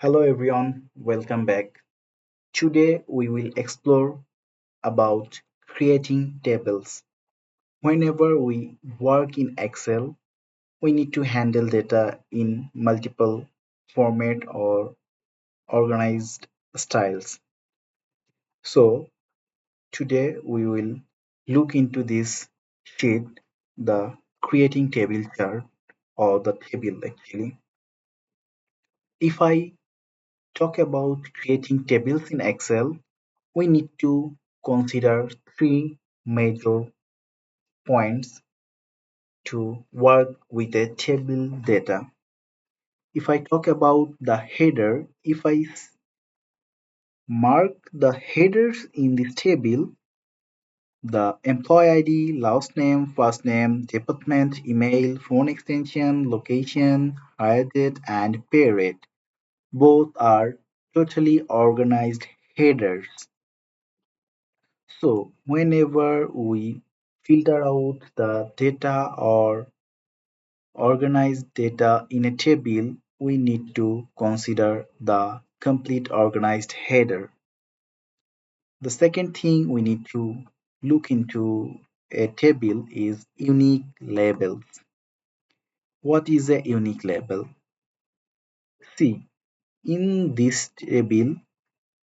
Hello everyone, welcome back. Today we will explore about creating tables. Whenever we work in Excel, we need to handle data in multiple format or organized styles. So today we will look into this sheet, the creating table chart or the table actually. If I talk about creating tables in Excel, we need to consider three major points to work with a table data. If I talk about the header, if I mark the headers in this table, the employee ID, last name, first name, department, email, phone extension, location, hire date, and pay rate, both are totally organized headers. So whenever we filter out the data or organize data in a table, we need to consider the complete organized header. The second thing we need to look into a table is unique labels. What is a unique label? See, in this table,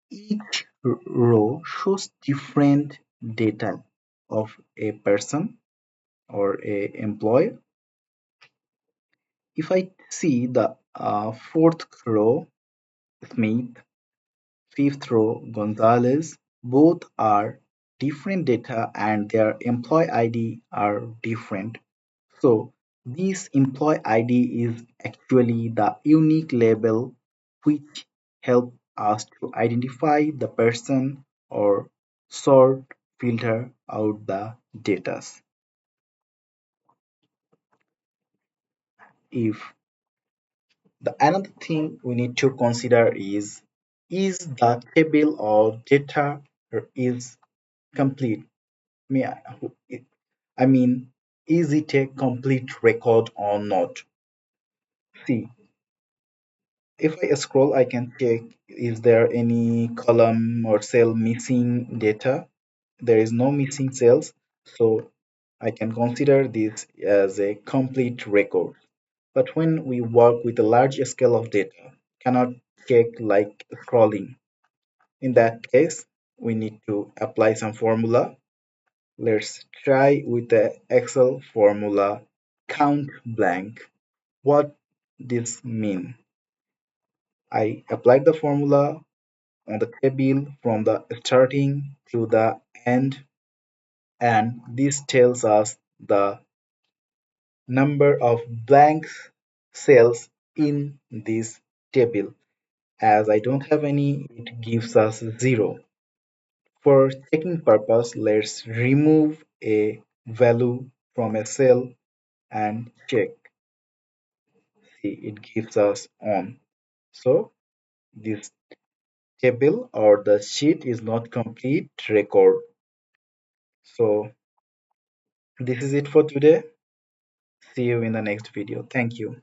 each row shows different data of a person or a employee. If I see the fourth row, Smith, fifth row, Gonzalez, both are different data and their employee ID are different. So this employee ID is actually the unique label which help us to identify the person or sort filter out the data. If The another thing we need to consider is the table or data is complete? Me- I mean, is it a complete record or not? See, if I scroll, I can check is there any column or cell missing data. There is no missing cells, so I can consider this as a complete record. But when we work with a large scale of data, cannot check like scrolling. In that case, we need to apply some formula. Let's try with the Excel formula count blank. What this mean? I applied the formula on the table from the starting to the end, and this tells us the number of blank cells in this table. As I don't have any, it gives us 0. For checking purpose, let's remove a value from a cell and check. See, it gives us on. So this table or the sheet is not complete record. So this is it for today. See you in the next video. Thank you.